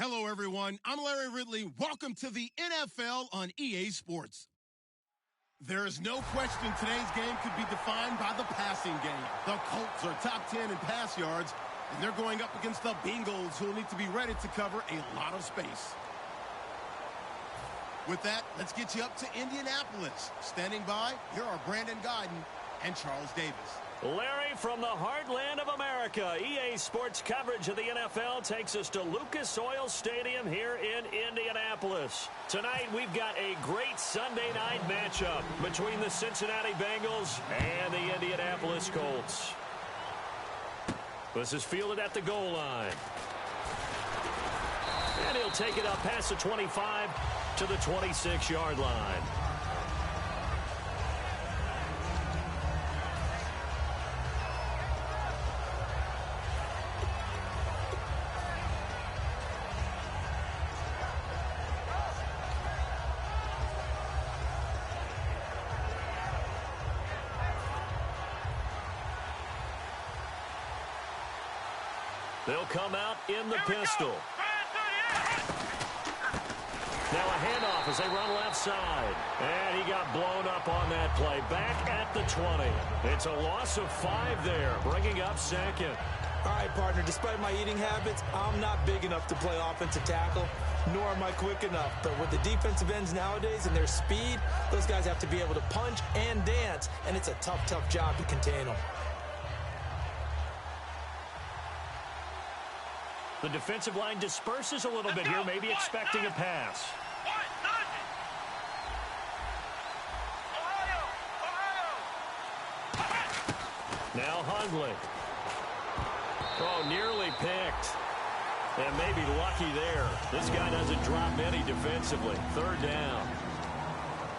Hello, everyone. I'm Larry Ridley. Welcome to the NFL on EA Sports. There is no question today's game could be defined by the passing game. The Colts are top 10 in pass yards, and they're going up against the Bengals, who will need to be ready to cover a lot of space. With that, let's get you up to Indianapolis. Standing by, here are Brandon Godden and Charles Davis. Larry, from the heartland of America, EA Sports coverage of the NFL takes us to Lucas Oil Stadium here in Indianapolis. Tonight, we've got a great Sunday night matchup between the Cincinnati Bengals and the Indianapolis Colts. This is fielded at the goal line. And he'll take it up past the 25 to the 26-yard line. They'll come out in the pistol. Now a handoff as they run left side. And he got blown up on that play. Back at the 20. It's a loss of 5 there, bringing up second. All right, partner, despite my eating habits, I'm not big enough to play offensive tackle, nor am I quick enough. But with the defensive ends nowadays and their speed, those guys have to be able to punch and dance, and it's a tough, tough job to contain them. The defensive line disperses a little bit here, maybe expecting a pass. Now Hundley. Oh, nearly picked. And maybe lucky there. This guy doesn't drop many defensively. Third down.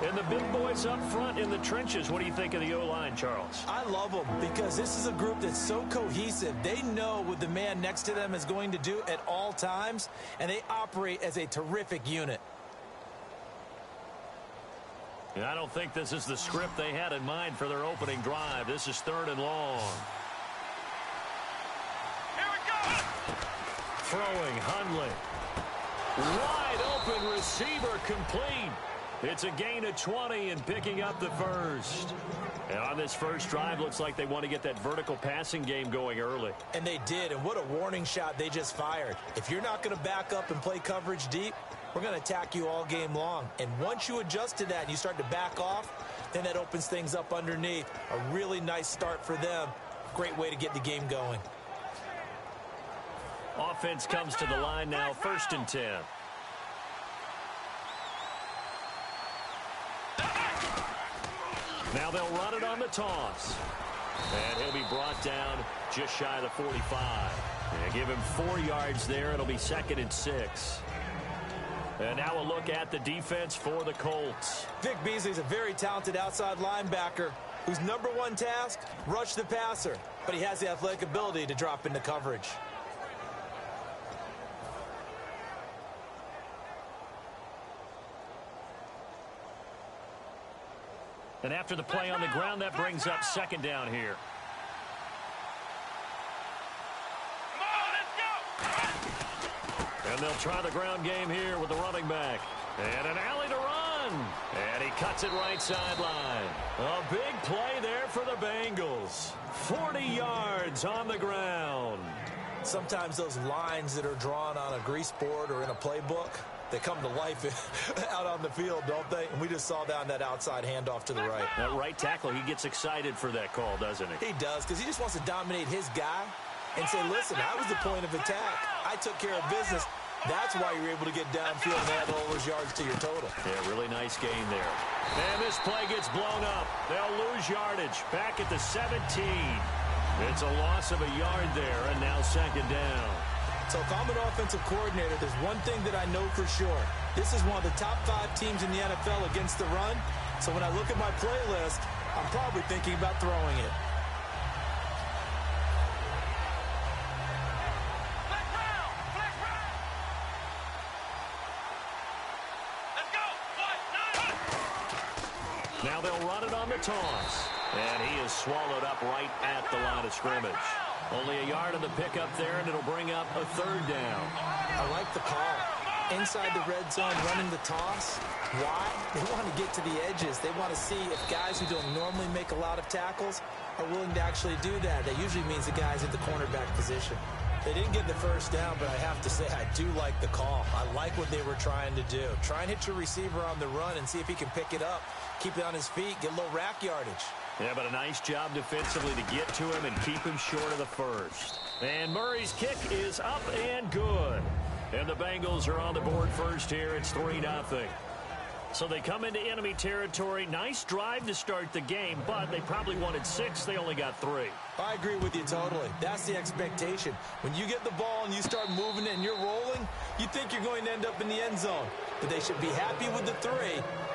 And the big boys up front in the trenches. What do you think of the O-line, Charles? I love them because this is a group that's so cohesive. They know what the man next to them is going to do at all times, and they operate as a terrific unit. And I don't think this is the script they had in mind for their opening drive. This is 3rd and long. Here we go! Throwing, Hundley. Wide open receiver, complete. It's a gain of 20 and picking up the first. And on this first drive, looks like they want to get that vertical passing game going early. And they did, and what a warning shot they just fired. If you're not going to back up and play coverage deep, we're going to attack you all game long. And once you adjust to that and you start to back off, then that opens things up underneath. A really nice start for them. Great way to get the game going. Offense comes to the line now, 1st and 10. Now they'll run it on the toss. And he'll be brought down just shy of the 45. And give him 4 yards there. It'll be 2nd and 6. And now a look at the defense for the Colts. Vic Beasley's a very talented outside linebacker whose #1 task, rush the passer. But he has the athletic ability to drop into coverage. And after the play on the ground, that brings up 2nd down here. And they'll try the ground game here with the running back. And an alley to run. And he cuts it right sideline. A big play there for the Bengals. 40 yards on the ground. Sometimes those lines that are drawn on a grease board or in a playbook, they come to life out on the field, don't they? And we just saw down that outside handoff to the right. That right tackle, he gets excited for that call, doesn't he? He does, because he just wants to dominate his guy and say, listen, I was the point of attack. I took care of business. That's why you're able to get downfield and add all those yards to your total. Yeah, really nice gain there. And this play gets blown up. They'll lose yardage. Back at the 17. It's a loss of a yard there, and now 2nd down. So if I'm an offensive coordinator, there's one thing that I know for sure. This is one of the top 5 teams in the NFL against the run. So when I look at my playlist, I'm probably thinking about throwing it. Now they'll run it on the toss. And he is swallowed up right at the line of scrimmage. Only a yard on the pickup there, and it'll bring up a third down. I like the call. Inside the red zone, running the toss. Why? They want to get to the edges. They want to see if guys who don't normally make a lot of tackles are willing to actually do that. That usually means the guys at the cornerback position. They didn't get the first down, but I have to say I do like the call. I like what they were trying to do. Try and hit your receiver on the run and see if he can pick it up. Keep it on his feet, get a little rack yardage. Yeah, but a nice job defensively to get to him and keep him short of the first. And Murray's kick is up and good. And the Bengals are on the board first here. It's 3-0. So they come into enemy territory. Nice drive to start the game, but they probably wanted 6. They only got 3. I agree with you totally. That's the expectation. When you get the ball and you start moving it and you're rolling, you think you're going to end up in the end zone. But they should be happy with the 3.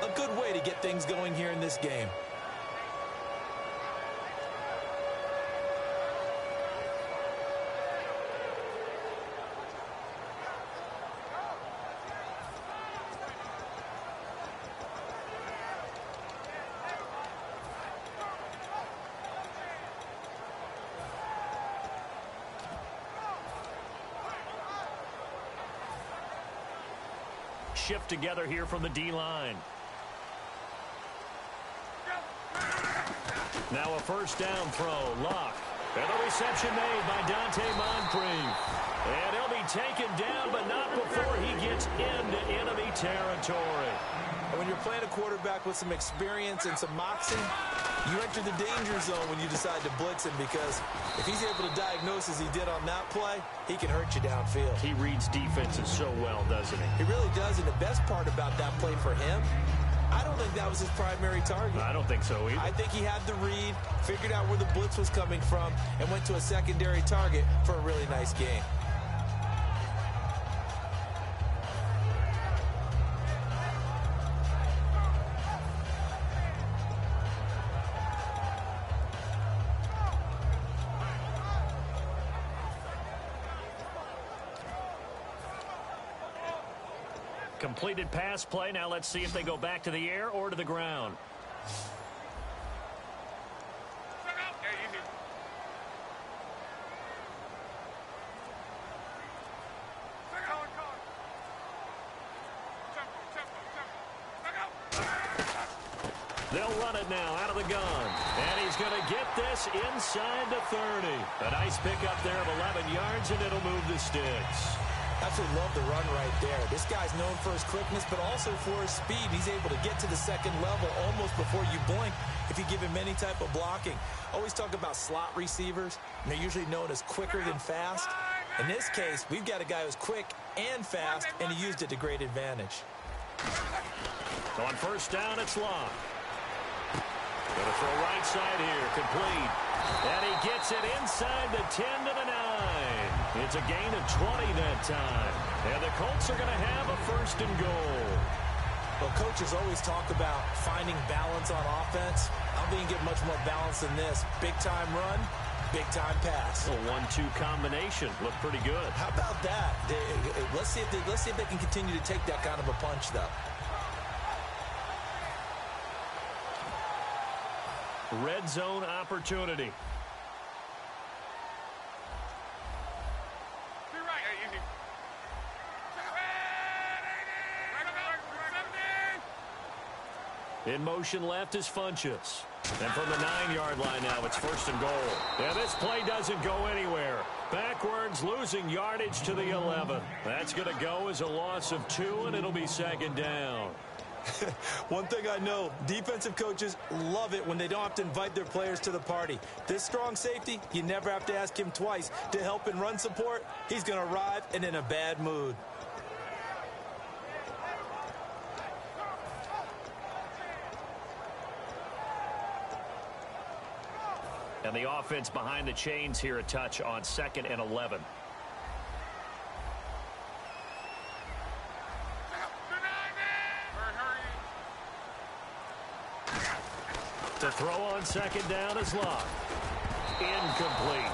A good way to get things going here in this game. Shift together here from the D-line. Now a first down throw. Lock. And the reception made by Moncrief. And he'll be taken down, but not before he gets into enemy territory. And when you're playing a quarterback with some experience and some moxie, you enter the danger zone when you decide to blitz him, because if he's able to diagnose as he did on that play, he can hurt you downfield. He reads defenses so well, doesn't he? He really does, and the best part about that play for him, I don't think that was his primary target. I don't think so either. I think he had the read, figured out where the blitz was coming from, and went to a secondary target for a really nice game. Completed pass play. Now let's see if they go back to the air or to the ground. They'll run it now out of the gun. And he's going to get this inside the 30. A nice pickup there of 11 yards, and it'll move the sticks. Absolutely love the run right there. This guy's known for his quickness, but also for his speed. He's able to get to the second level almost before you blink if you give him any type of blocking. Always talk about slot receivers, and they're usually known as quicker than fast. In this case, we've got a guy who's quick and fast, and he used it to great advantage. So on first down, it's Long. Going to throw right side here, complete. And he gets it inside the 10 to the 9. It's a gain of 20 that time. And the Colts are going to have a first and goal. Well, coaches always talk about finding balance on offense. I don't think you can get much more balance than this. Big-time run, big-time pass. A 1-2 combination. Looked pretty good. How about that? Let's see if they can continue to take that kind of a punch, though. Red zone opportunity. In motion left is Funchess. And from the 9-yard line now, it's first and goal. And this play doesn't go anywhere. Backwards, losing yardage to the 11. That's going to go as a loss of 2, and it'll be second down. One thing I know, defensive coaches love it when they don't have to invite their players to the party. This strong safety, you never have to ask him twice to help in run support. He's going to arrive and in a bad mood. And the offense behind the chains here a touch on 2nd and 11. To throw on second down is Locke. Incomplete.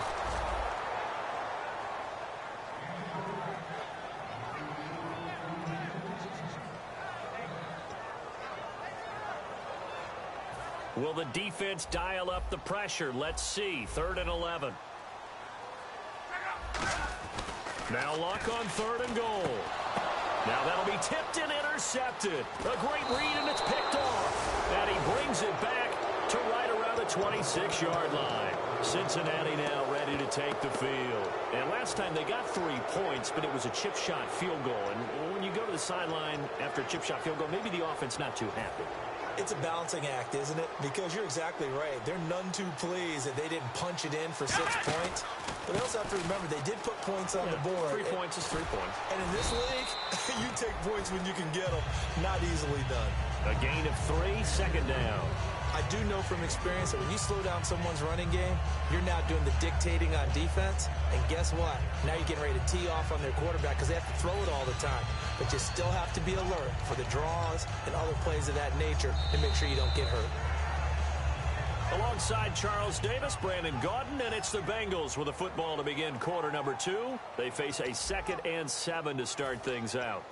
Will the defense dial up the pressure? Let's see. 3rd and 11. Now Luck on 3rd and goal. Now that'll be tipped and intercepted. A great read, and it's picked off. And he brings it back to right around the 26-yard line. Cincinnati now ready to take the field. And last time they got 3 points, but it was a chip shot field goal. And when you go to the sideline after a chip shot field goal, maybe the offense not too happy. It's a balancing act, isn't it? Because you're exactly right. They're none too pleased that they didn't punch it in for 6 points. But they also have to remember they did put points on the board. 3 points is 3 points. And in this league, you take points when you can get them. Not easily done. A gain of 3, 2nd down. I do know from experience that when you slow down someone's running game, you're now doing the dictating on defense. And guess what? Now you're getting ready to tee off on their quarterback because they have to throw it all the time. But you still have to be alert for the draws and other plays of that nature to make sure you don't get hurt. Alongside Charles Davis, Brandon Gaudin, and it's the Bengals with a football to begin quarter number 2. They face a 2nd and 7 to start things out.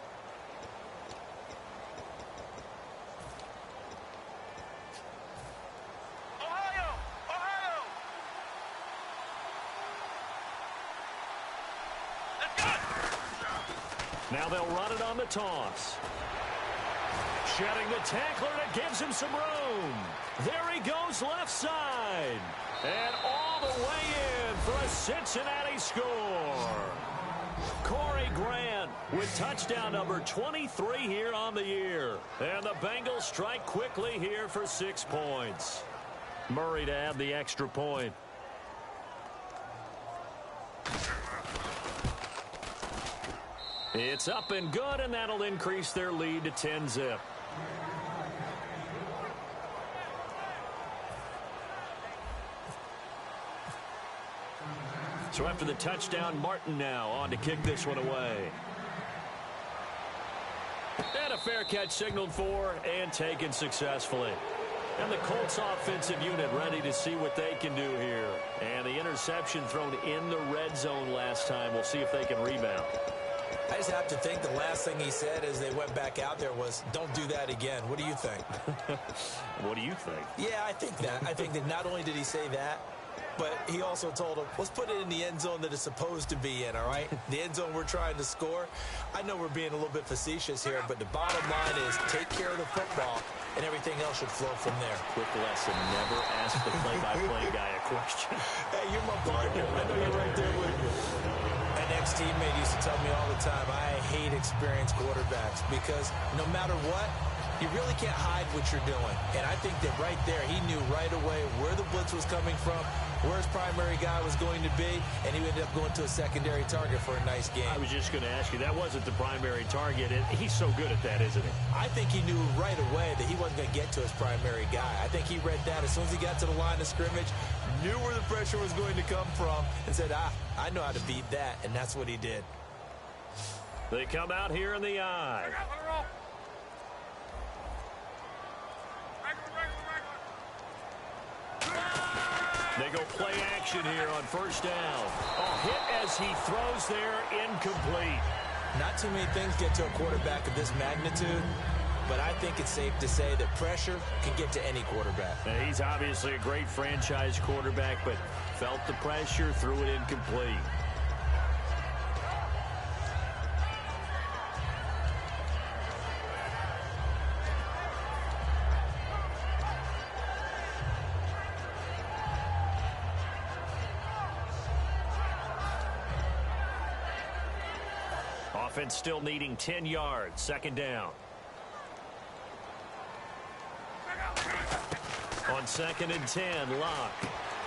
Now they'll run it on the toss. Shedding the tackler, and it gives him some room. There he goes left side. And all the way in for a Cincinnati score. Corey Grant with touchdown number 23 here on the year. And the Bengals strike quickly here for 6 points. Murray to add the extra point. It's up and good, and that'll increase their lead to 10-zip. So after the touchdown, Martin now on to kick this one away. And a fair catch signaled for and taken successfully. And the Colts offensive unit ready to see what they can do here. And the interception thrown in the red zone last time. We'll see if they can rebound. I just have to think the last thing he said as they went back out there was, don't do that again. What do you think? What do you think? Yeah, I think that. I think that not only did he say that, but he also told him, let's put it in the end zone that it's supposed to be in, all right? The end zone we're trying to score. I know we're being a little bit facetious here, but the bottom line is take care of the football, and everything else should flow from there. Quick lesson, never ask the play-by-play guy a question. Hey, you're my partner. I know you're right there with me. An ex-teammate used to tell me all the time, I hate experienced quarterbacks because no matter what, you really can't hide what you're doing. And I think that right there, he knew right away where the blitz was coming from, where his primary guy was going to be, and he ended up going to a secondary target for a nice game. I was just going to ask you, that wasn't the primary target, and he's so good at that, isn't he? I think he knew right away that he wasn't going to get to his primary guy. I think he read that as soon as he got to the line of scrimmage, knew where the pressure was going to come from, and said, I know how to beat that, and that's what he did. They come out here in the eye. They go play action here on first down. A hit as he throws there, incomplete. Not too many things get to a quarterback of this magnitude, but I think it's safe to say that pressure can get to any quarterback. Now, he's obviously a great franchise quarterback, but felt the pressure, threw it incomplete. Offense still needing 10 yards. Second down. On 2nd and 10, Locke.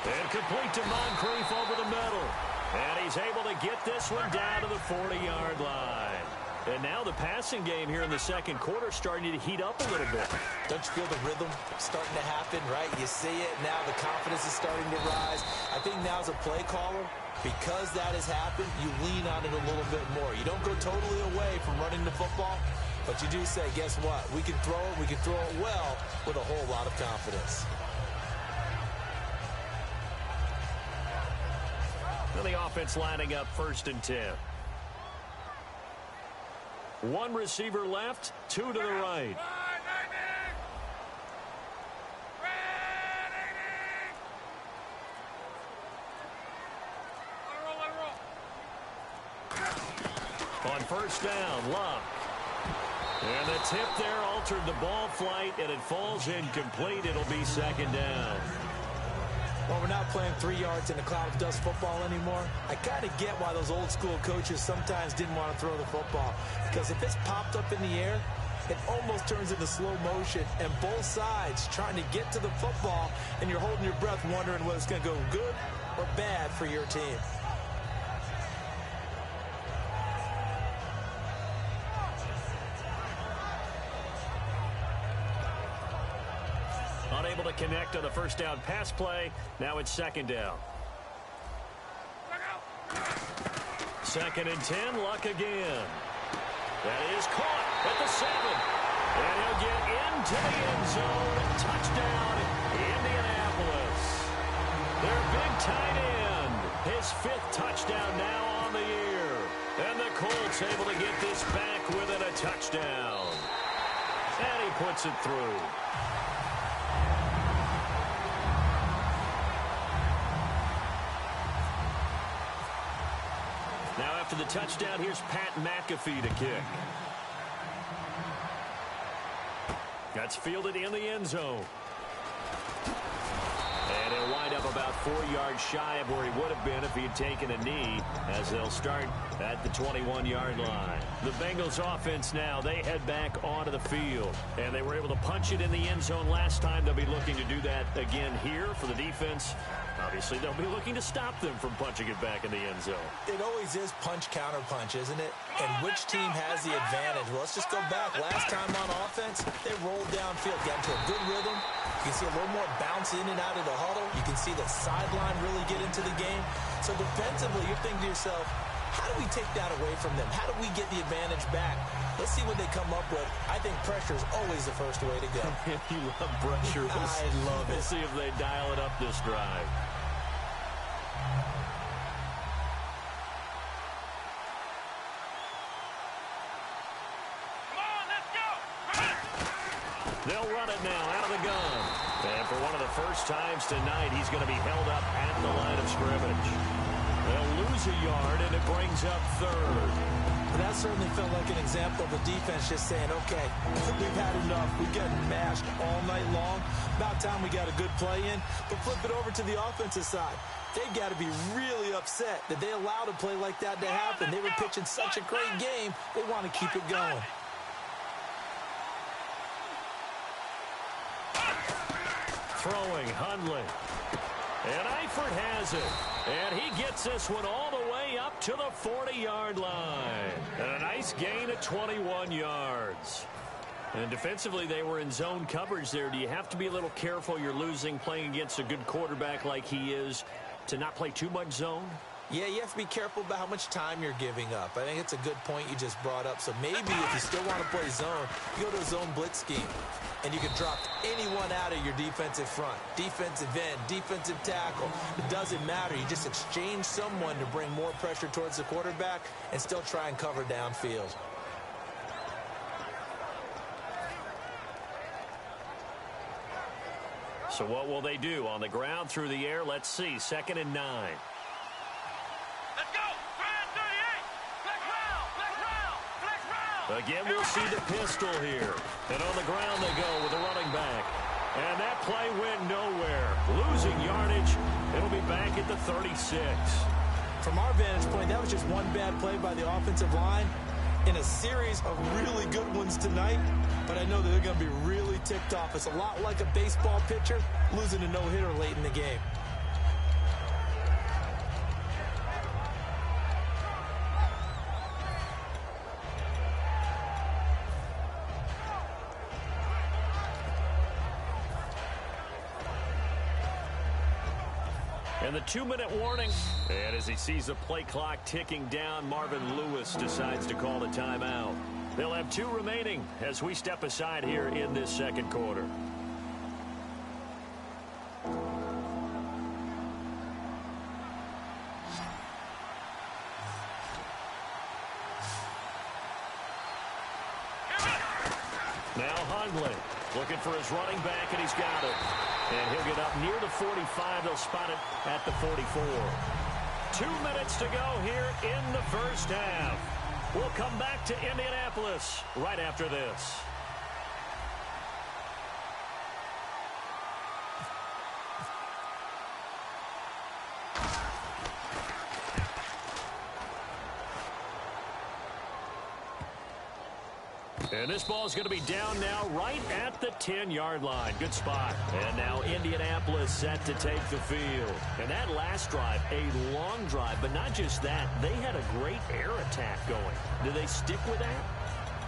And complete to Moncrief over the middle. And he's able to get this one down to the 40-yard line. And now the passing game here in the second quarter starting to heat up a little bit. Don't you feel the rhythm starting to happen, right? You see it. Now the confidence is starting to rise. I think now as a play caller, because that has happened, you lean on it a little bit more. You don't go totally away from running the football, but you do say, guess what? We can throw it. We can throw it well with a whole lot of confidence. Now the offense lining up 1st and 10. One receiver left, 2 to the right. On first down, Luck. And the tip there altered the ball flight, and it falls incomplete. It'll be second down. Well, we're not playing 3 yards in a cloud of dust football anymore. I kind of get why those old school coaches sometimes didn't want to throw the football. Because if it's popped up in the air, it almost turns into slow motion, and both sides trying to get to the football, and you're holding your breath wondering whether it's going to go good or bad for your team. Unable to connect on the first down pass play. Now it's second down. Second and 10, Luck again. That is caught at the 7. And he'll get into the end zone. Touchdown, Indianapolis. Their big tight end. His 5th touchdown now on the year. And the Colts able to get this back within a touchdown. And he puts it through. Now after the touchdown, here's Pat McAfee to kick. That's fielded in the end zone. And he'll wind up about 4 yards shy of where he would have been if he had taken a knee, as they'll start at the 21-yard line. The Bengals offense now, they head back onto the field. And they were able to punch it in the end zone last time. They'll be looking to do that again here for the defense. Obviously, they'll be looking to stop them from punching it back in the end zone. It always is punch-counter-punch, isn't it? And which team has the advantage? Well, let's just go back. Last time on offense, they rolled downfield, got into a good rhythm. You can see a little more bounce in and out of the huddle. You can see the sideline really get into the game. So defensively, you're thinking to yourself, how do we take that away from them? How do we get the advantage back? Let's see what they come up with. I think pressure is always the first way to go. You love pressure. I love it. We'll see if they dial it up this drive. They'll run it now out of the gun. And for one of the first times tonight, he's going to be held up at the line of scrimmage. They'll lose a yard, and it brings up third. That certainly felt like an example of the defense just saying, okay, we've had enough. We've gotten mashed all night long. About time we got a good play in. But flip it over to the offensive side. They've got to be really upset that they allowed a play like that to happen. They were pitching such a great game, they want to keep it going. Throwing, Hundley. And Eifert has it. And he gets this one all the way up to the 40-yard line. And a nice gain of 21 yards. And defensively, they were in zone coverage there. Do you have to be a little careful? You're losing, playing against a good quarterback like he is, to not play too much zone? Yeah, you have to be careful about how much time you're giving up. I think it's a good point you just brought up. So maybe if you still want to play zone, you go to a zone blitz scheme. And you can drop anyone out of your defensive front. Defensive end, defensive tackle. It doesn't matter. You just exchange someone to bring more pressure towards the quarterback and still try and cover downfield. So what will they do? On the ground, through the air, let's see. 2nd and 9. Let's go! 38! Flex round! Flex round! Flex round! Again, we'll see the pistol here. And on the ground they go with the running back. And that play went nowhere. Losing yardage. It'll be back at the 36. From our vantage point, that was just one bad play by the offensive line in a series of really good ones tonight. But I know that they're going to be really ticked off. It's a lot like a baseball pitcher losing a no-hitter late in the game. And the 2-minute warning. And as he sees the play clock ticking down, Marvin Lewis decides to call the timeout. They'll have 2 remaining as we step aside here in this second quarter. Now Hundley looking for his running back, and he's got it. And he'll get up near the 45. They'll spot it at the 44. 2 minutes to go here in the first half. We'll come back to Indianapolis right after this. And this ball is going to be down now right at the 10-yard line. Good spot. And now Indianapolis set to take the field. And that last drive, a long drive, but not just that. They had a great air attack going. Do they stick with that?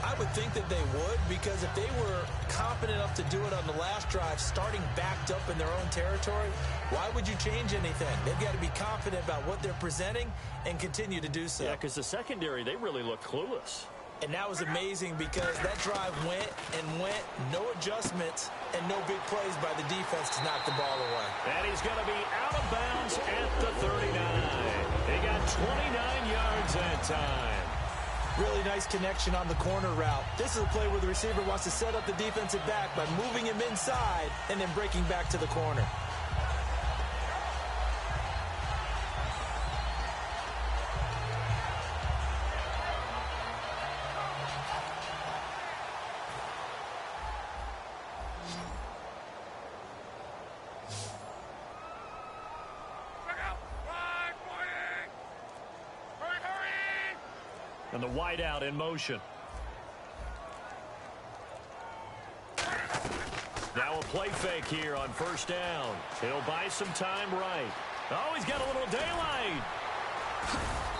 I would think that they would, because if they were confident enough to do it on the last drive, starting backed up in their own territory, why would you change anything? They've got to be confident about what they're presenting and continue to do so. Yeah, because the secondary, they really look clueless. And that was amazing because that drive went and went, no adjustments, and no big plays by the defense to knock the ball away. And he's going to be out of bounds at the 39. He got 29 yards that time. Really nice connection on the corner route. This is a play where the receiver wants to set up the defensive back by moving him inside and then breaking back to the corner. And the wideout in motion. Now a play fake here on first down. He'll buy some time right. Oh, he's got a little daylight.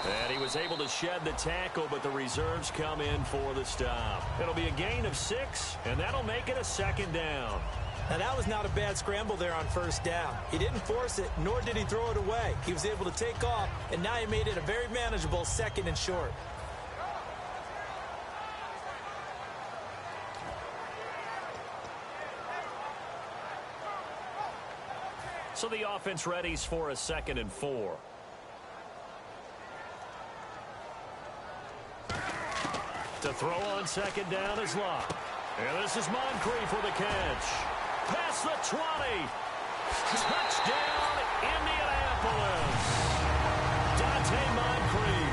And he was able to shed the tackle, but the reserves come in for the stop. It'll be a gain of 6, and that'll make it a second down. Now, that was not a bad scramble there on first down. He didn't force it, nor did he throw it away. He was able to take off, and now he made it a very manageable second and short. So the offense readies for a 2nd and 4. To throw on second down is Locke. And this is Moncrief for the catch. Past the 20. Touchdown, Indianapolis. Dante Moncrief,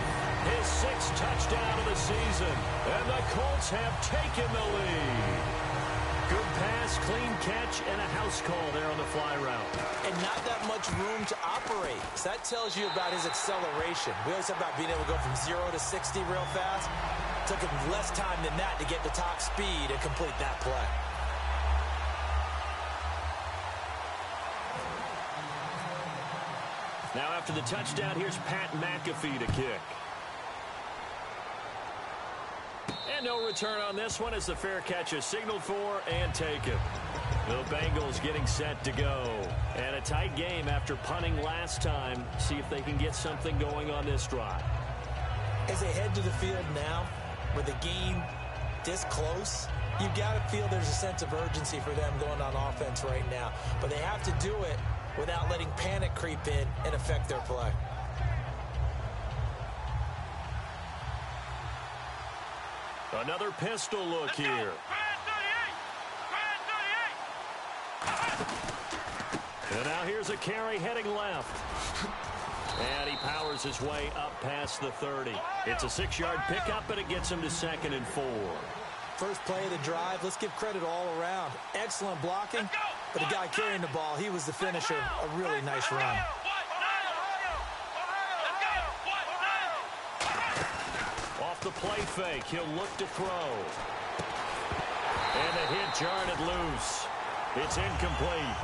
his 6th touchdown of the season. And the Colts have taken the lead. Good pass, clean catch, and a house call there on the fly route. And not that much room to operate. So that tells you about his acceleration. We always talk about being able to go from 0 to 60 real fast. It took him less time than that to get the top speed and complete that play. Now after the touchdown, here's Pat McAfee to kick. And no return on this one as the fair catch is signaled for and taken. The Bengals getting set to go. And a tight game after punting last time. See if they can get something going on this drive. As they head to the field now, with the game this close, you've got to feel there's a sense of urgency for them going on offense right now. But they have to do it without letting panic creep in and affect their play. Another pistol look here. And now here's a carry heading left. And he powers his way up past the 30. It's a 6-yard pickup, but it gets him to 2nd and 4. First play of the drive, let's give credit all around. Excellent blocking, but the guy carrying the ball, he was the finisher. A really nice run. Off the play fake, he'll look to throw. And the hit jarred it loose. It's incomplete.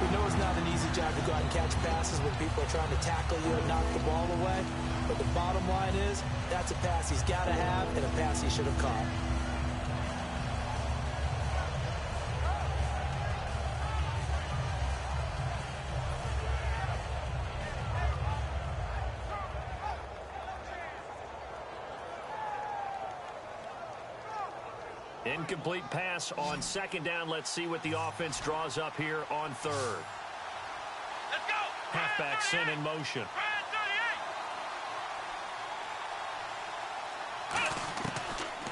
We know it's not an easy job to go out and catch passes when people are trying to tackle you and knock the ball away. But the bottom line is, that's a pass he's got to have and a pass he should have caught. Incomplete pass on second down. Let's see what the offense draws up here on third. Let's go. Halfback sent in motion.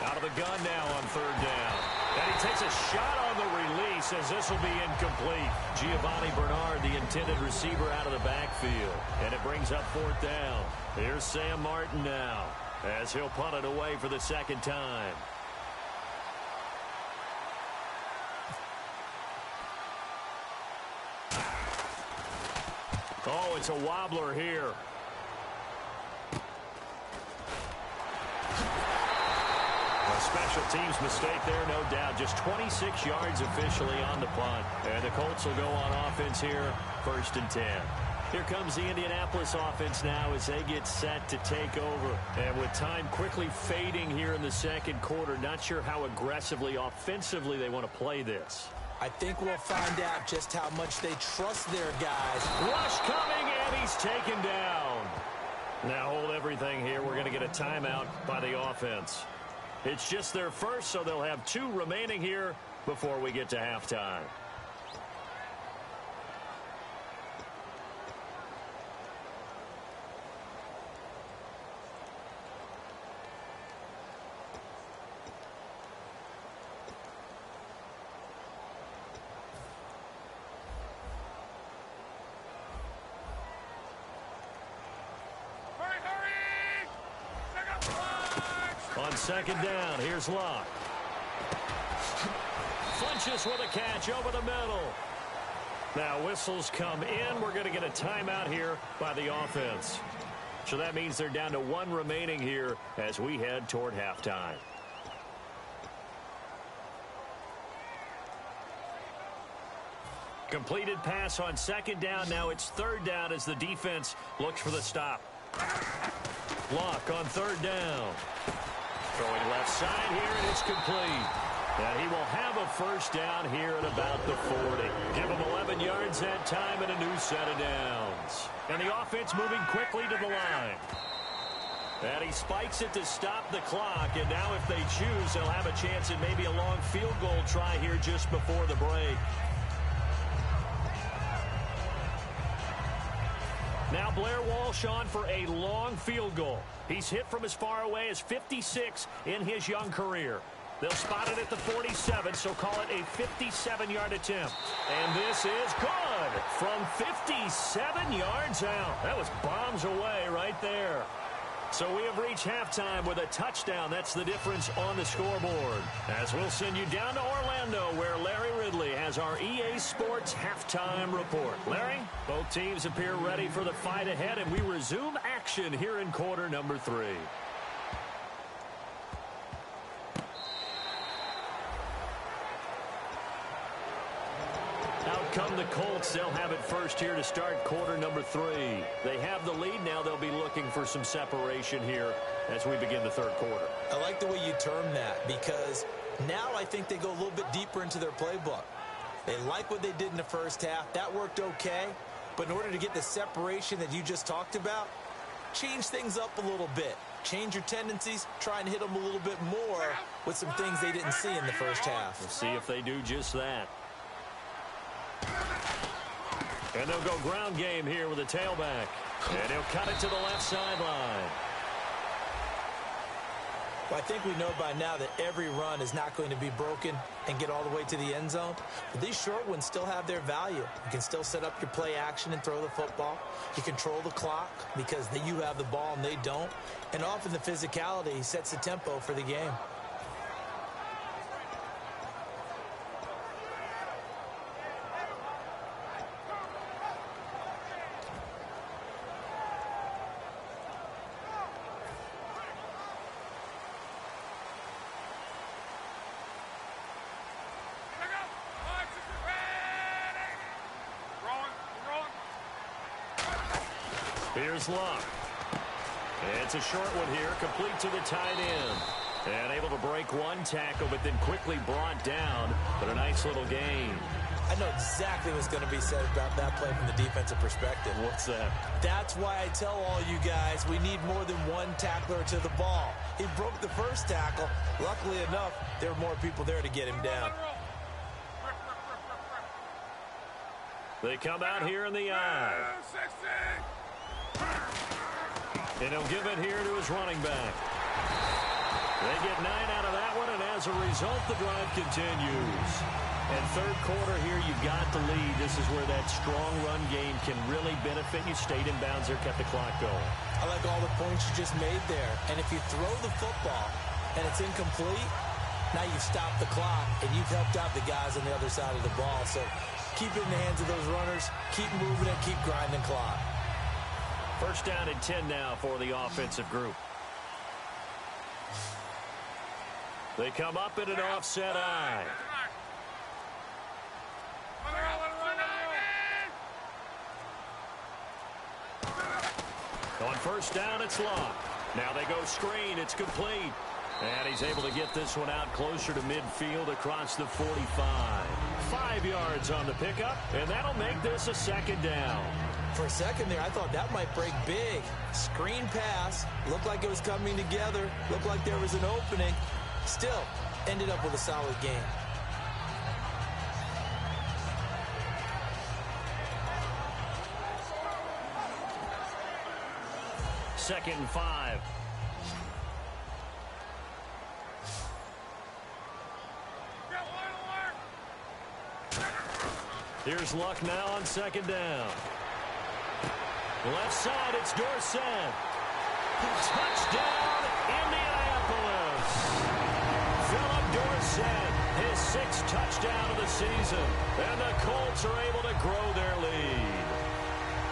Out of the gun now on third down. And he takes a shot on the release as this will be incomplete. Giovanni Bernard, the intended receiver, out of the backfield. And it brings up fourth down. Here's Sam Martin now. as he'll punt it away for the second time. Oh, it's a wobbler here. A special teams mistake there, no doubt. Just 26 yards officially on the punt. And the Colts will go on offense here, 1st and 10. Here comes the Indianapolis offense now as they get set to take over. And with time quickly fading here in the second quarter, not sure how aggressively, offensively they want to play this. I think we'll find out just how much they trust their guys. Rush coming, and he's taken down. Now hold everything here. We're going to get a timeout by the offense. It's just their first, so they'll have 2 remaining here before we get to halftime. On second down, here's Locke. Funches with a catch over the middle. Now whistles come in. We're going to get a timeout here by the offense. So that means they're down to 1 remaining here as we head toward halftime. Completed pass on second down. Now it's 3rd down as the defense looks for the stop. Locke on 3rd down. Throwing left side here, and it's complete. And he will have a 1st down here at about the 40. Give him 11 yards that time and a new set of downs. And the offense moving quickly to the line. And he spikes it to stop the clock. And now if they choose, they'll have a chance at maybe a long field goal try here just before the break. Now Blair Walsh on for a long field goal. He's hit from as far away as 56 in his young career. They'll spot it at the 47, so call it a 57-yard attempt. And this is good from 57 yards out. That was bombs away right there. So we have reached halftime with a touchdown. That's the difference on the scoreboard. As we'll send you down to Orlando, where Larry Ridley has our EA Sports halftime report. Larry, both teams appear ready for the fight ahead, and we resume action here in quarter number 3. Out come the Colts. They'll have it first here to start quarter number 3. They have the lead now. They'll be looking for some separation here as we begin the 3rd quarter. I like the way you term that, because now I think they go a little bit deeper into their playbook. They like what they did in the first half. That worked okay. But in order to get the separation that you just talked about, change things up a little bit. Change your tendencies. Try and hit them a little bit more with some things they didn't see in the first half. We'll see if they do just that. And they'll go ground game here with a tailback. And he'll cut it to the left sideline. Well, I think we know by now that every run is not going to be broken and get all the way to the end zone. But these short ones still have their value. You can still set up your play action and throw the football. You control the clock because you have the ball and they don't. And often the physicality sets the tempo for the game. Here's Locke. It's a short one here, complete to the tight end. And able to break one tackle, but then quickly brought down. But a nice little gain. I know exactly what's going to be said about that play from the defensive perspective. What's that? That's why I tell all you guys we need more than one tackler to the ball. He broke the first tackle. Luckily enough, there were more people there to get him down. They come out here in the eye. And he'll give it here to his running back. They get 9 out of that one, and as a result, the drive continues. And third quarter here, you got the lead. This is where that strong run game can really benefit you. Stayed in bounds there, kept the clock going. I like all the points you just made there. And if you throw the football and it's incomplete, now you've stopped the clock and you've helped out the guys on the other side of the ball. So keep it in the hands of those runners. Keep moving it. Keep grinding clock. First down and 10 now for the offensive group. They come up in an offset eye. On first down, it's locked. Now they go screen. It's complete. And he's able to get this one out closer to midfield across the 45. 5 yards on the pickup, and that'll make this a second down. For a second there, I thought that might break big. Screen pass. Looked like it was coming together. Looked like there was an opening. Still, ended up with a solid game. Second and 5. Here's Luck now on second down. Left side, it's Dorsett. Touchdown, Indianapolis. Philip Dorsett, his 6th touchdown of the season. And the Colts are able to grow their lead.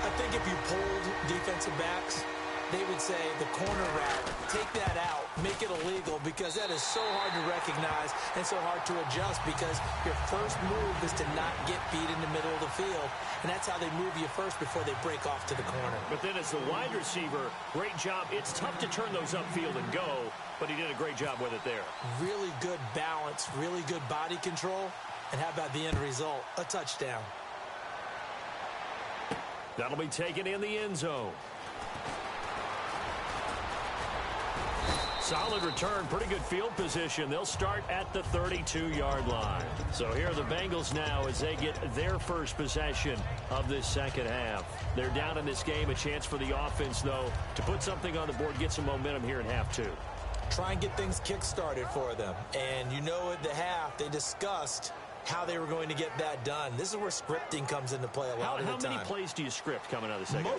I think if you pulled defensive backs, they would say the corner route, take that out, make it illegal, because that is so hard to recognize and so hard to adjust, because your first move is to not get beat in the middle of the field, and that's how they move you first before they break off to the corner. But then as the wide receiver, great job. It's tough to turn those upfield and go, but he did a great job with it there. Really good balance, really good body control, and how about the end result? A touchdown. That'll be taken in the end zone. Solid return, pretty good field position. They'll start at the 32-yard line. So here are the Bengals now as they get their first possession of this second half. They're down in this game. A chance for the offense, though, to put something on the board, get some momentum here in half two. Try and get things kick-started for them. And you know at the half, they discussed how they were going to get that done. This is where scripting comes into play a lot of the time. How many plays do you script coming out of the second?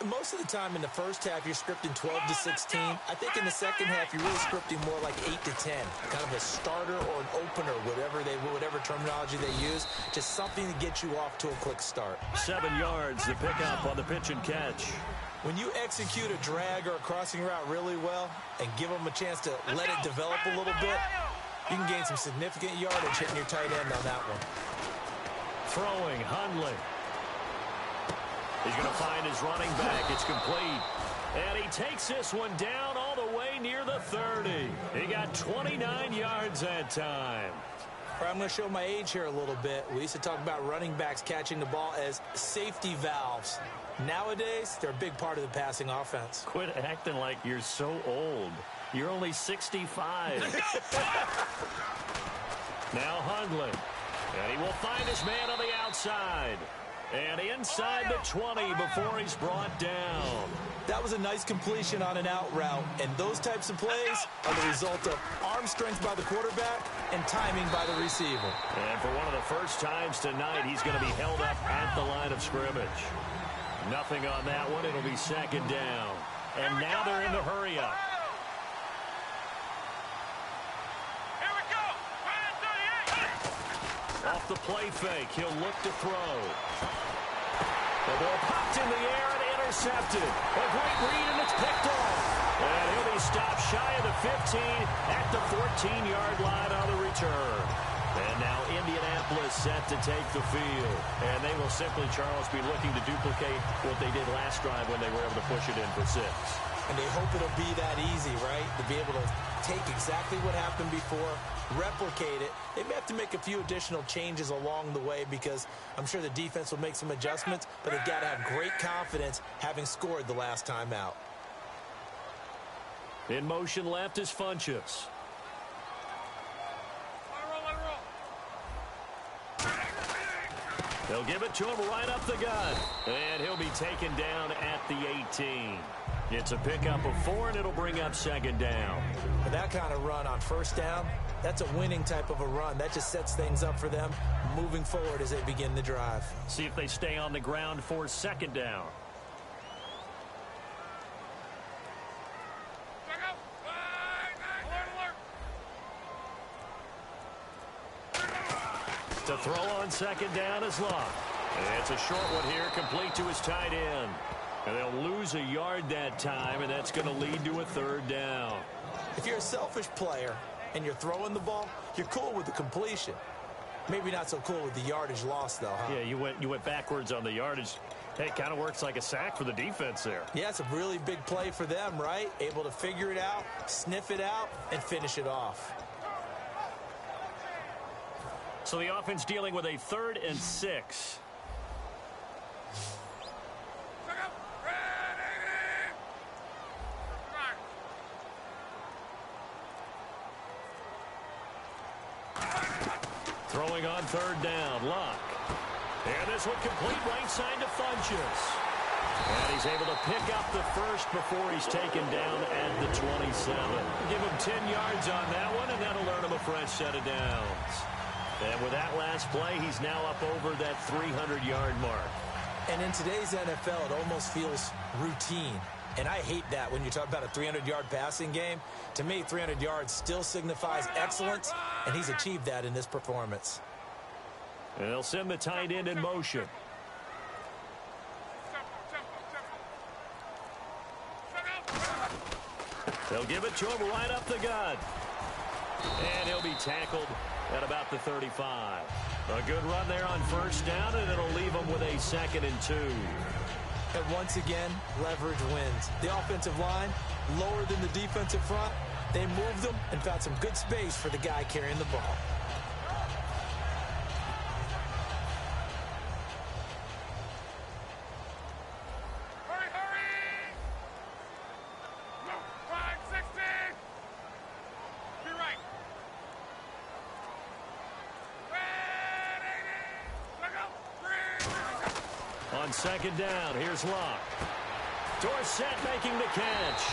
Most of the time in the first half, you're scripting 12 to 16. I think in the second half, you're really scripting more like 8 to 10. Kind of a starter or an opener, whatever terminology they use. Just something to get you off to a quick start. 7 yards, the pickup on the pitch and catch. When you execute a drag or a crossing route really well and give them a chance to let it develop a little bit, you can gain some significant yardage hitting your tight end on that one. Throwing, Hundley. He's going to find his running back. It's complete. And he takes this one down all the way near the 30. He got 29 yards that time. I'm going to show my age here a little bit. We used to talk about running backs catching the ball as safety valves. Nowadays, they're a big part of the passing offense. Quit acting like you're so old. You're only 65. Now Hundley. And he will find his man on the outside. And inside the 20 before he's brought down. That was a nice completion on an out route. And those types of plays are the result of arm strength by the quarterback and timing by the receiver. And for one of the first times tonight, he's going to be held up at the line of scrimmage. Nothing on that one. It'll be second down. And now they're in the hurry-up. Off the play fake, he'll look to throw. The ball popped in the air and intercepted. A great read, and it's picked off. And he'll be stopped shy of the 15 at the 14-yard line on the return. And now Indianapolis set to take the field. And they will simply, Charles, be looking to duplicate what they did last drive when they were able to push it in for 6. And they hope it'll be that easy, right? To be able to take exactly what happened before, replicate it. They may have to make a few additional changes along the way because I'm sure the defense will make some adjustments, but they've got to have great confidence having scored the last time out. In motion left is Funchess. They'll give it to him right up the gut. And he'll be taken down at the 18. It's a pickup of 4, and it'll bring up second down. But that kind of run on first down, that's a winning type of a run. That just sets things up for them moving forward as they begin the drive. See if they stay on the ground for second down. To throw on second down is Locke. It's a short one here, complete to his tight end. And they'll lose a yard that time, and that's going to lead to a third down. If you're a selfish player and you're throwing the ball, you're cool with the completion. Maybe not so cool with the yardage loss, though, huh? Yeah, you went backwards on the yardage. Hey, it kind of works like a sack for the defense there. Yeah, it's a really big play for them, right? Able to figure it out, sniff it out, and finish it off. So the offense dealing with a 3rd and 6. Throwing on 3rd down, Locke. And this one complete right side to Funchess. And he's able to pick up the first before he's taken down at the 27. Give him 10 yards on that one, and that'll earn him a fresh set of downs. And with that last play, he's now up over that 300-yard mark. And in today's NFL, it almost feels routine. And I hate that when you talk about a 300-yard passing game. To me, 300 yards still signifies excellence, and he's achieved that in this performance. And they'll send the tight end in motion. They'll give it to him right up the gut. And he'll be tackled at about the 35. A good run there on first down, and it'll leave him with a 2nd and 2. And once again, leverage wins. The offensive line, lower than the defensive front. They moved them and found some good space for the guy carrying the ball. On second down, here's Locke. Dorsett making the catch.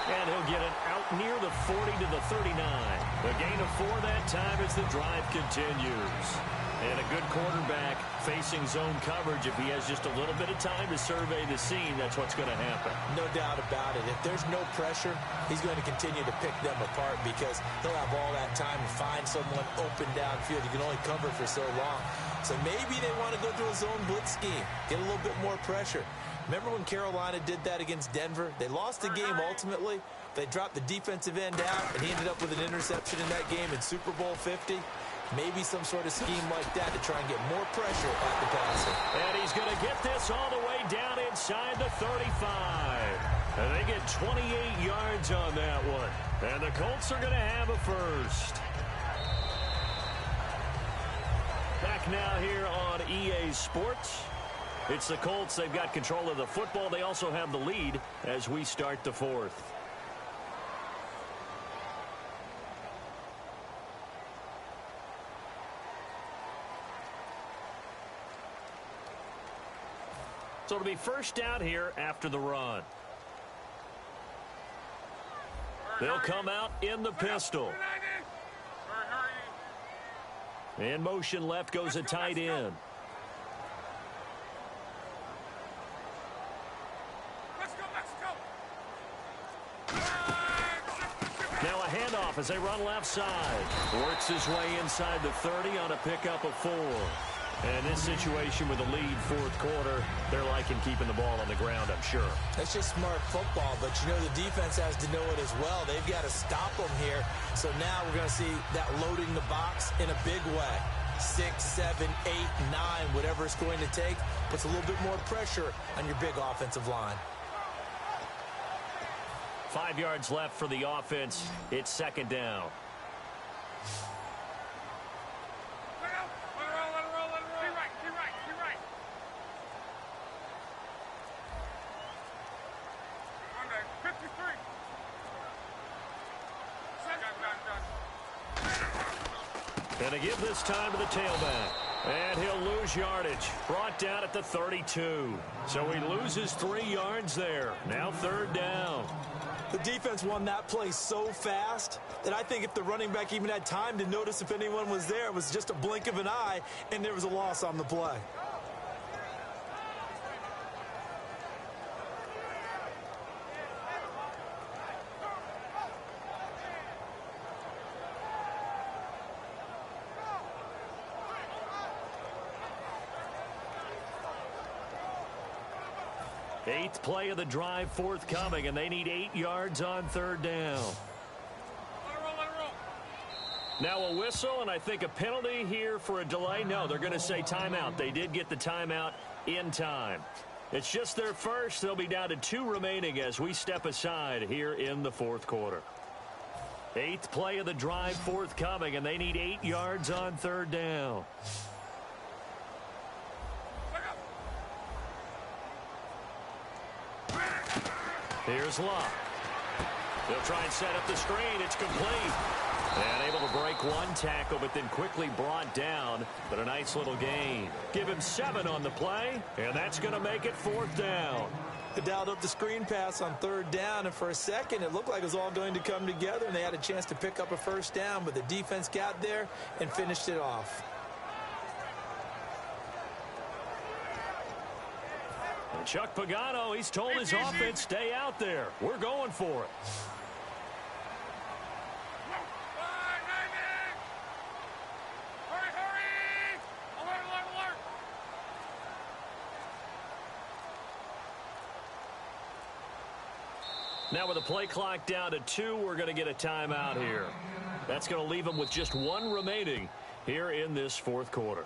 And he'll get it out near the 40 to the 39. A gain of 4 that time as the drive continues. And a good quarterback facing zone coverage. If he has just a little bit of time to survey the scene, that's what's going to happen. No doubt about it. If there's no pressure, he's going to continue to pick them apart because he'll have all that time to find someone open downfield. You can only cover for so long. So maybe they want to go to a zone blitz scheme, get a little bit more pressure. Remember when Carolina did that against Denver? They lost the game ultimately. They dropped the defensive end out, and he ended up with an interception in that game in Super Bowl 50. Maybe some sort of scheme like that to try and get more pressure at the passer. And he's going to get this all the way down inside the 35. And they get 28 yards on that one. And the Colts are going to have a first. Back now here on EA Sports. It's the Colts. They've got control of the football. They also have the lead as we start the 4th. So it'll be first down here after the run. They'll come out in the pistol. In motion left goes a tight end. Now a handoff as they run left side. Works his way inside the 30 on a pickup of 4. And this situation with the lead 4th quarter, they're liking keeping the ball on the ground, I'm sure. That's just smart football, but you know the defense has to know it as well. They've got to stop them here. So now we're going to see that loading the box in a big way. 6, 7, 8, 9, whatever it's going to take, puts a little bit more pressure on your big offensive line. 5 yards left for the offense. It's second down. And to give this time to the tailback. And he'll lose yardage. Brought down at the 32. So he loses 3 yards there. Now 3rd down. The defense won that play so fast that I think if the running back even had time to notice if anyone was there, it was just a blink of an eye, and there was a loss on the play. Eighth play of the drive forthcoming, and they need 8 yards on 3rd down. Now a whistle, and I think a penalty here for a delay. No, they're going to say timeout. They did get the timeout in time. It's just their first. They'll be down to 2 remaining as we step aside here in the 4th quarter. 8th play of the drive forthcoming, and they need 8 yards on 3rd down. Here's Locke. They'll try and set up the screen. It's complete. And able to break 1 tackle, but then quickly brought down. But a nice little gain. Give him 7 on the play, and that's going to make it 4th down. They dialed up the screen pass on 3rd down, and for a second it looked like it was all going to come together, and they had a chance to pick up a 1st down, but the defense got there and finished it off. And Chuck Pagano, he's told his offense, stay out there. We're going for it. Now with the play clock down to 2, we're going to get a timeout here. That's going to leave them with just 1 remaining here in this 4th quarter.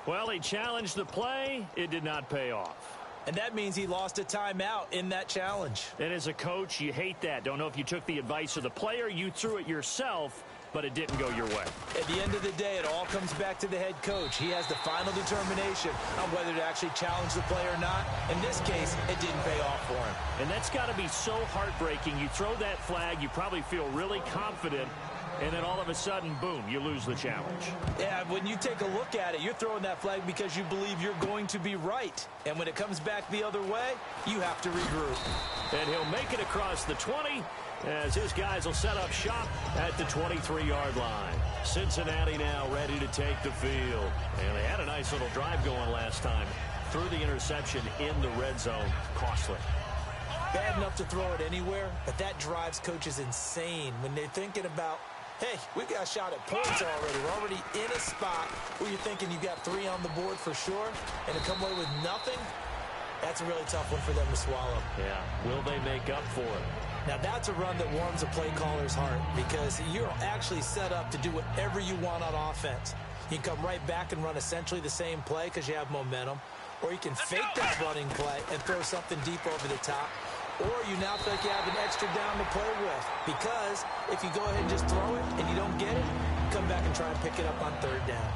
Well, he challenged the play. It did not pay off. And that means he lost a timeout in that challenge. And as a coach, you hate that. Don't know if you took the advice of the player, you threw it yourself, but it didn't go your way. At the end of the day, it all comes back to the head coach. He has the final determination on whether to actually challenge the play or not. In this case, it didn't pay off for him. And that's got to be so heartbreaking. You throw that flag, you probably feel really confident, and then all of a sudden, boom, you lose the challenge. Yeah, when you take a look at it, you're throwing that flag because you believe you're going to be right. And when it comes back the other way, you have to regroup. And he'll make it across the 20 as his guys will set up shop at the 23-yard line. Cincinnati now ready to take the field. And they had a nice little drive going last time. Threw the interception in the red zone. Costly. Bad enough to throw it anywhere, but that drives coaches insane when they're thinking about, hey, we got a shot at points already. We're already in a spot where you're thinking you got 3 on the board for sure, and to come away with nothing, that's a really tough one for them to swallow. Yeah, will they make up for it? Now, that's a run that warms a play caller's heart because you're actually set up to do whatever you want on offense. You can come right back and run essentially the same play because you have momentum, or you can fake that running play and throw something deep over the top, or you now feel like you have an extra down to play with because if you go ahead and just throw it and you don't get it, come back and try and pick it up on 3rd down.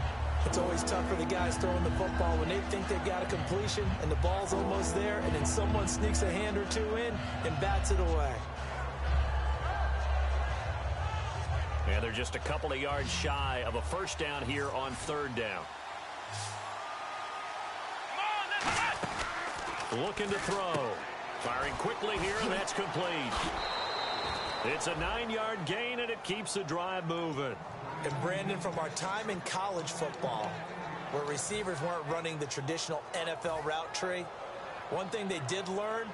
It's always tough for the guys throwing the football when they think they've got a completion and the ball's almost there, and then someone sneaks a hand or 2 in and bats it away. And they're just a couple of yards shy of a 1st down here on 3rd down. Looking to throw. Firing quickly here, and that's complete. It's a 9-yard gain, and it keeps the drive moving. And Brandon, from our time in college football, where receivers weren't running the traditional NFL route tree, one thing they did learn,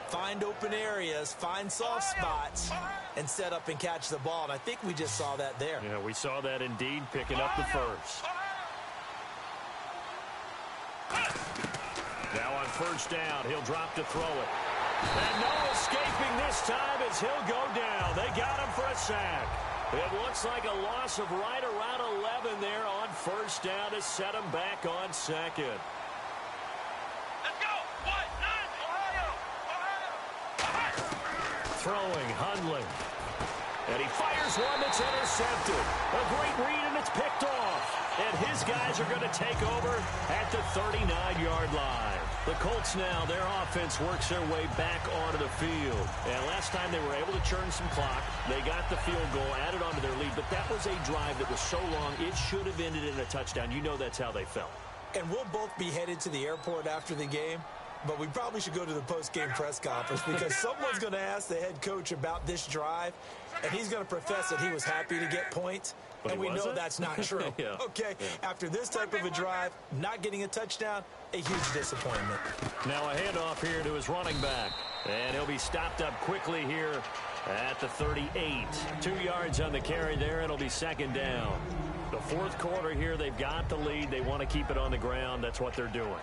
find open areas, find soft spots, and set up and catch the ball. And I think we just saw that there. Yeah, we saw that indeed, picking up the 1st. Now on 1st down, he'll drop to throw it. And no escaping this time as he'll go down. They got him for a sack. It looks like a loss of right around 11 there on 1st down to set him back on 2nd. Let's go. Ohio. Throwing, Hundley. And he fires one that's intercepted. A great read, and it's picked off. And his guys are going to take over at the 39-yard line. The Colts now, their offense works their way back onto the field. And last time they were able to churn some clock. They got the field goal, added onto their lead. But that was a drive that was so long, it should have ended in a touchdown. You know that's how they felt. And we'll both be headed to the airport after the game. But we probably should go to the post-game press conference because someone's going to ask the head coach about this drive, and he's going to profess that he was happy to get points. But and we know that's not true. Yeah. Okay, after this type of a drive, not getting a touchdown, a huge disappointment. Now a handoff here to his running back. And he'll be stopped up quickly here at the 38. 2 yards on the carry there. It'll be second down. The fourth quarter here, they've got the lead. They want to keep it on the ground. That's what they're doing.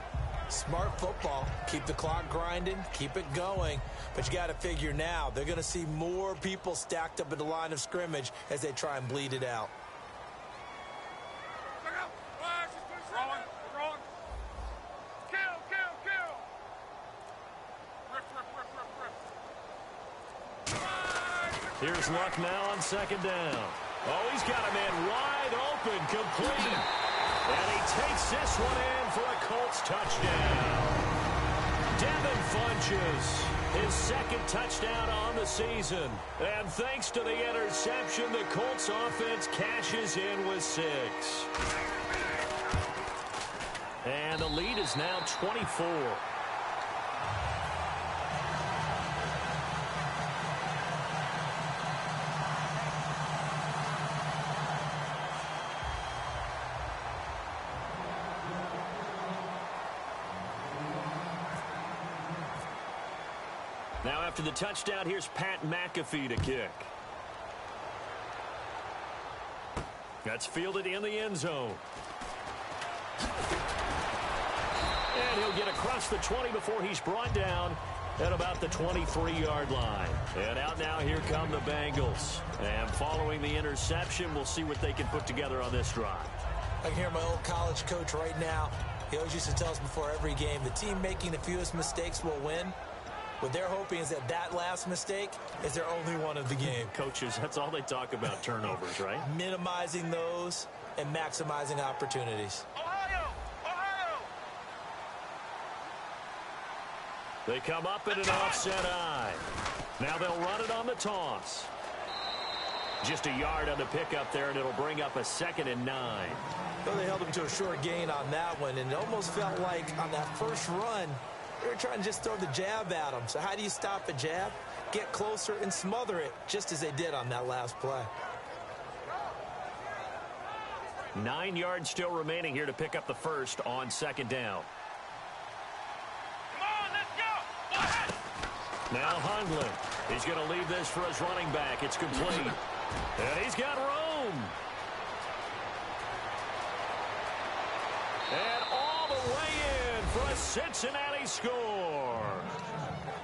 Smart football. Keep the clock grinding. Keep it going. But you got to figure now, they're going to see more people stacked up at the line of scrimmage as they try and bleed it out. Here's Luck now on second down. Oh, he's got a man wide open, complete. And he takes this one in for a Colts touchdown. Devin Funchess, his second touchdown on the season. And thanks to the interception, the Colts offense cashes in with 6. And the lead is now 24. Now after the touchdown, here's Pat McAfee to kick. That's fielded in the end zone. And he'll get across the 20 before he's brought down at about the 23-yard line. And out now, here come the Bengals. And following the interception, we'll see what they can put together on this drive. I can hear my old college coach right now. He always used to tell us before every game, the team making the fewest mistakes will win. What they're hoping is that last mistake is their only one of the game. Coaches, that's all they talk about, turnovers, right? Minimizing those and maximizing opportunities. Ohio! Ohio! They come up in an offset eye. Now they'll run it on the toss. Just a yard on the pickup there, and it'll bring up a 2nd and 9. Well, they held him to a short gain on that one, and it almost felt like on that first run, they were trying to just throw the jab at him. So how do you stop a jab? Get closer and smother it, just as they did on that last play. 9 yards still remaining here to pick up the first on second down. Come on, let's go! Now Hundlin. He's going to leave this for his running back. It's complete. And he's got room. And all the way in for a Cincinnati score.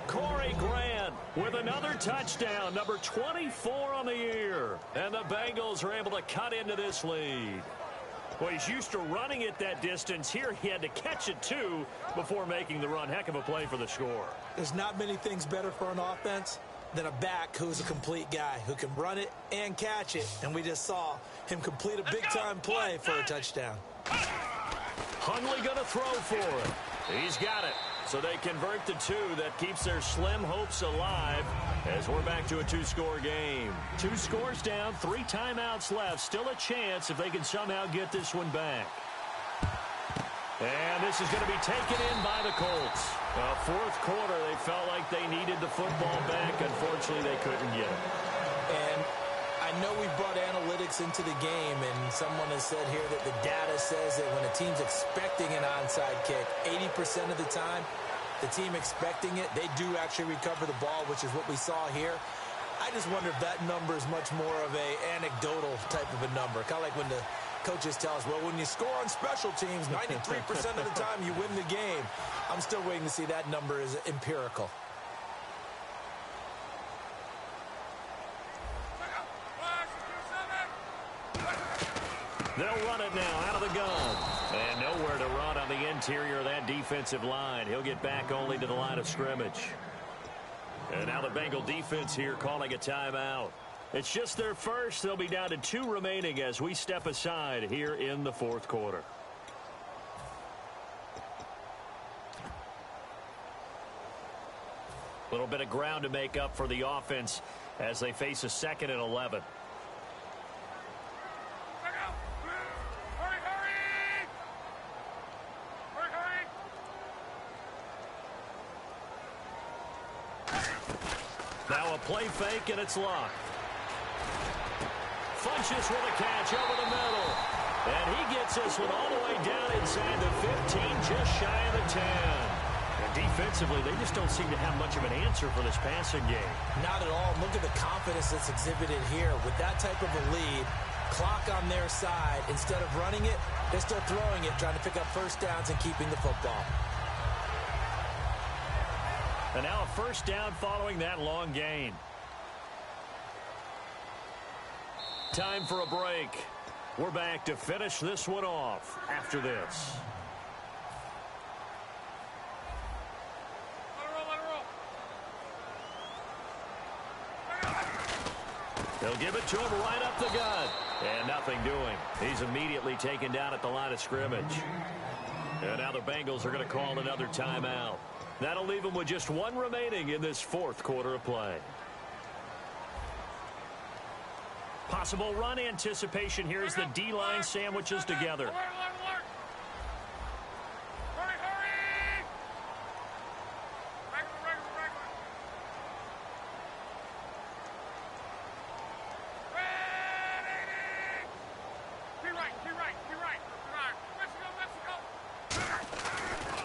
Corey Grant with another touchdown, number 24 on the year. And the Bengals are able to cut into this lead. Well, he's used to running it that distance. Here he had to catch it, too, before making the run. Heck of a play for the score. There's not many things better for an offense than a back who's a complete guy who can run it and catch it. And we just saw him complete a big-time play for a touchdown. Hundley going to throw for it. He's got it. So they convert the 2. That keeps their slim hopes alive as we're back to a 2-score game. 2 scores down, 3 timeouts left. Still a chance if they can somehow get this one back. And this is going to be taken in by the Colts. Fourth quarter, they felt like they needed the football back. Unfortunately, they couldn't get it. And I know we brought analytics into the game, and someone has said here that the data says that when a team's expecting an onside kick, 80% of the time, the team expecting it, they do actually recover the ball, which is what we saw here. I just wonder if that number is much more of a anecdotal type of a number. Kind of like when the coaches tell us, well, when you score on special teams, 93% of the time you win the game. I'm still waiting to see that number is empirical. They'll run it now out of the gun. And nowhere to run on the interior of that defensive line. He'll get back only to the line of scrimmage. And now the Bengal defense here calling a timeout. It's just their first. They'll be down to 2 remaining as we step aside here in the fourth quarter. little bit of ground to make up for the offense as they face a 2nd and 11. Now a play fake, and it's locked. Funches with a catch over the middle. And he gets this one all the way down inside the 15, just shy of the 10. And defensively, they just don't seem to have much of an answer for this passing game. Not at all. Look at the confidence that's exhibited here. With that type of a lead, clock on their side, instead of running it, they're still throwing it, trying to pick up first downs and keeping the football. And now a first down following that long gain. Time for a break. We're back to finish this one off after this. They'll give it to him right up the gut. And nothing doing. He's immediately taken down at the line of scrimmage. And now the Bengals are going to call another timeout. That'll leave them with just one remaining in this 4th quarter of play. Possible run anticipation here as the D-line sandwiches together.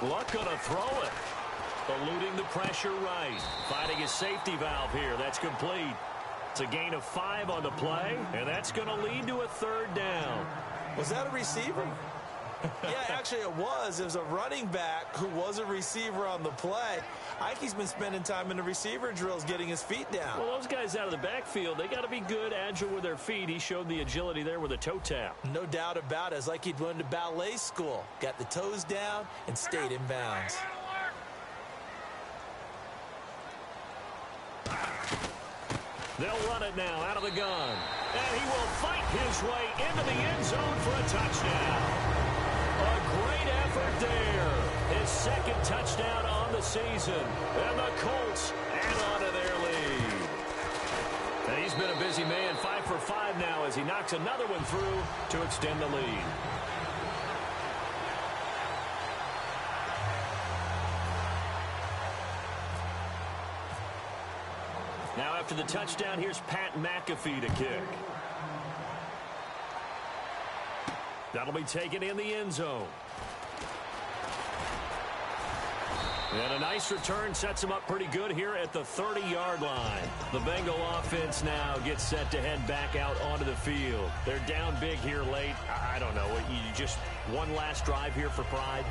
Luck gonna throw it. Eluding the pressure right. Finding his safety valve here. That's complete. It's a gain of 5 on the play, and that's going to lead to a 3rd down. Was that a receiver? Yeah, actually it was. It was a running back who was a receiver on the play. I think he's been spending time in the receiver drills getting his feet down. Well, those guys out of the backfield, they got to be good, agile with their feet. He showed the agility there with a toe tap. No doubt about it. It's like he'd went to ballet school. Got the toes down and stayed in bounds. They'll run it now out of the gun. And he will fight his way into the end zone for a touchdown. A great effort there. His 2nd touchdown on the season. And the Colts add on to their lead. And he's been a busy man, 5 for 5 now as he knocks another one through to extend the lead. Now after the touchdown, here's Pat McAfee to kick. That'll be taken in the end zone. And a nice return sets him up pretty good here at the 30-yard line. The Bengal offense now gets set to head back out onto the field. They're down big here late. I don't know. You just one last drive here for pride?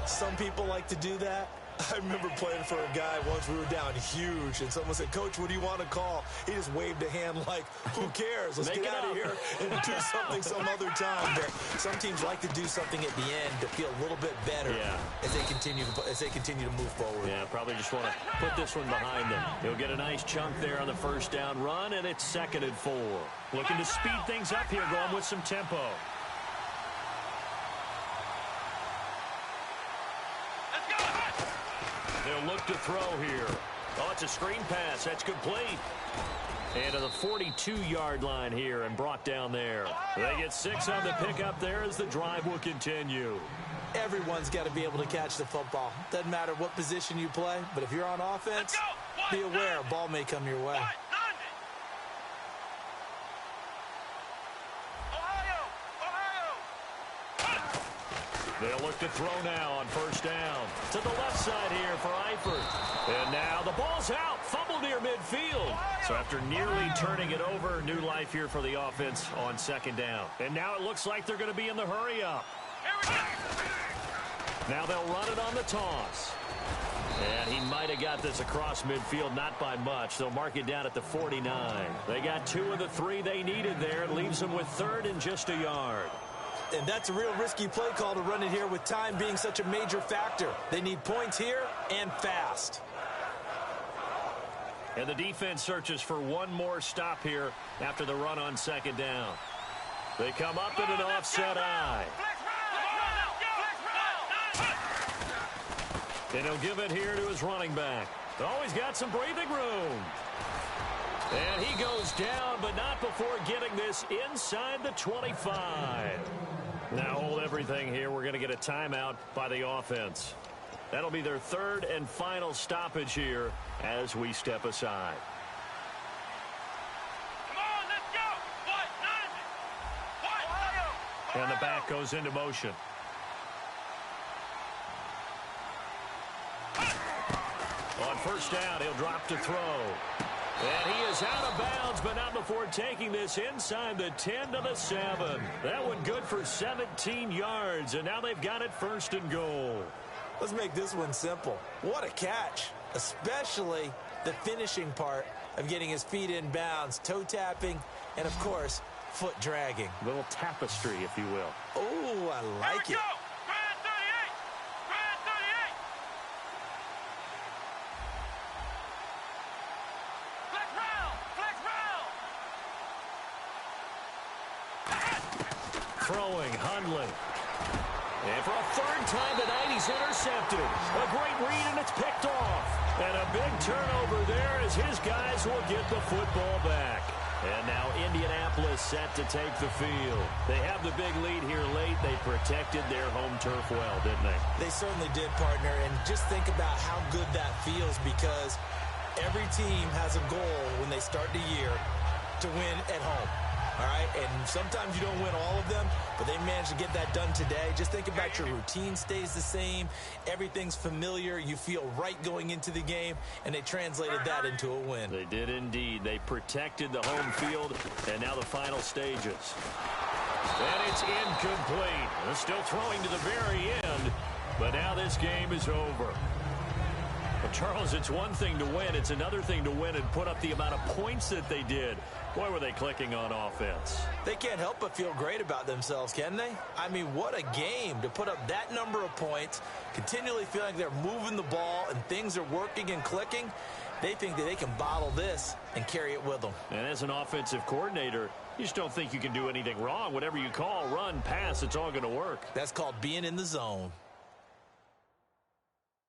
Some people like to do that. I remember playing for a guy once. We were down huge, and someone said, "Coach, what do you want to call?" He just waved a hand like, "Who cares? Let's get out of here and do something some other time." But some teams like to do something at the end to feel a little bit better as they continue to move forward. Yeah, probably just want to put this one behind them. He'll get a nice chunk there on the first down run, and it's 2nd and 4. Looking to speed things up here, going with some tempo. They'll look to throw here. Oh, it's a screen pass. That's complete. And to the 42-yard line here and brought down there. They get 6 on the pickup there as the drive will continue. Everyone's got to be able to catch the football. Doesn't matter what position you play, but if you're on offense, be aware a ball may come your way. They'll look to throw now on first down. To the left side here for Eifert. And now the ball's out. Fumble near midfield. So after nearly turning it over, new life here for the offense on 2nd down. And now it looks like they're going to be in the hurry up. Now they'll run it on the toss. And he might have got this across midfield, not by much. They'll mark it down at the 49. They got 2 of the 3 they needed there. It leaves them with 3rd and just a yard. And that's a real risky play call to run it here with time being such a major factor. They need points here and fast. And the defense searches for one more stop here after the run on 2nd down. They come up in an offset eye. And he'll give it here to his running back. Oh, he's got some breathing room. And he goes down, but not before getting this inside the 25. Now hold everything here. We're going to get a timeout by the offense. That'll be their third and final stoppage here as we step aside. Come on, let's go. What? What? And the back goes into motion. On first down, he'll drop to throw. And he is out of bounds, but not before taking this inside the 10 to the 7. That one good for 17 yards, and now they've got it first and goal. Let's make this one simple. What a catch, especially the finishing part of getting his feet in bounds, toe tapping, and, of course, foot dragging. A little tapestry, if you will. Oh, I like it. Grand 38. Grand 38. Flex round. Flex round. Throwing, Hundley. And for a third time tonight, he's intercepted. A great read, and it's picked off. And a big turnover there as his guys will get the football back. And now Indianapolis set to take the field. They have the big lead here late. They protected their home turf well, didn't they? They certainly did, partner. And just think about how good that feels, because every team has a goal when they start the year to win at home. All right, and sometimes you don't win all of them, but they managed to get that done today. Just think about your routine stays the same. Everything's familiar. You feel right going into the game, and they translated that into a win. They did indeed. They protected the home field, and now the final stages. And it's incomplete. They're still throwing to the very end, but now this game is over. Well, Charles, it's one thing to win. It's another thing to win and put up the amount of points that they did. Boy, were they clicking on offense. They can't help but feel great about themselves, can they? I mean, what a game to put up that number of points, continually feeling they're moving the ball and things are working and clicking. They think that they can bottle this and carry it with them. And as an offensive coordinator, you just don't think you can do anything wrong. Whatever you call, run, pass, it's all going to work. That's called being in the zone.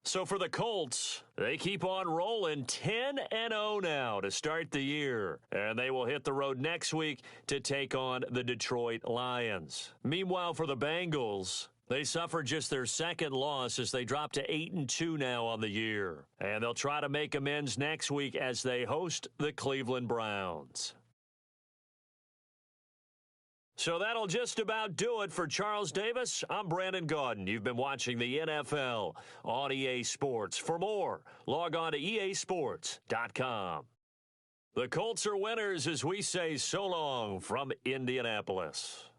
So for the Colts, they keep on rolling 10-0 now to start the year. And they will hit the road next week to take on the Detroit Lions. Meanwhile, for the Bengals, they suffered just their second loss as they drop to 8-2 now on the year. And they'll try to make amends next week as they host the Cleveland Browns. So that'll just about do it for Charles Davis. I'm Brandon Gaudin. You've been watching the NFL on EA Sports. For more, log on to easports.com. The Colts are winners as we say so long from Indianapolis.